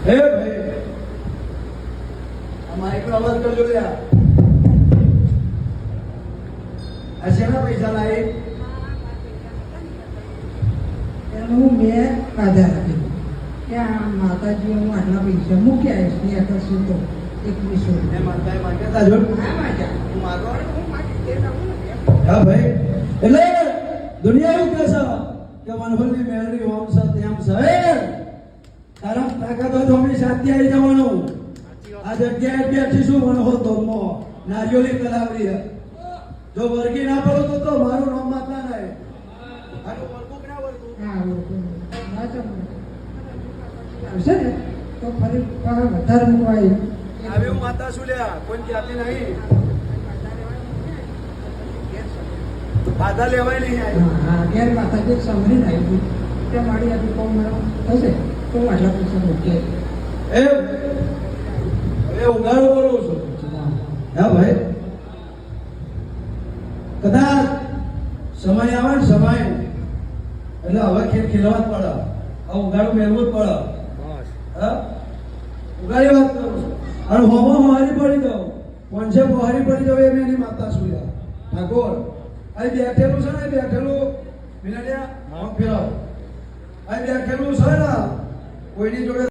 હે ભાઈ આ માઇક્રો અવાજ કરજો યાર. આ શેના પૈસા લાવી? એનું મેં આધાર આપ્યું કે આ માતાજી હું આટલા પૈસા મૂકી આવીશ ને કરશું તો 2100 એ માતાએ માગ્યા હતા જો. હા માજા હું માગો. હું માગી દેતા હું હા ભાઈ એટલે દુનિયા એવું કહે છે કે મનોહરની મેળવી ઓમ છે તેમ છે. તારા તાકાત હોય તો અમે શાંતિ આવી જવાનું. આ જગ્યાએ બેઠીશું મનોહર ધોમો નારિયોલી કલાવરી. જો વર્ગી ના પડો તો મારું નામ માતા નહીં. આનું વર્ગું કે ના વર્ગું? હા આવશે ને તો ફરી વધારે મૂકવાય. આવ્યું માતા શું લ્યા કોઈ કહેતી નહીં. બાધા લેવાય નહીં આવી. હા ઘેર માતાજી સાંભળીને આવી તે મારી આપી કોણ મેળવ થશે તો હું આટલા પૈસા મૂકીએ. એ હવે ઉગાડો કરું છું. હા ભાઈ કદાચ સમય આવે ને સમય એટલે હવે ખેલ ખેલવા જ પડે. હવે ઉગાડું મેળવું જ પડે. હા ઉગાડી વાત કરું છું. અને હોમો હારી પડી દઉં કોન્સે હારી પડી દઉં એ એની માતા શું ઠાકોર અહીં બેઠેલું છે ને બેઠેલું મિલાડિયા ફેરવ અહીં બેઠેલું છે ને કોઈની જોડે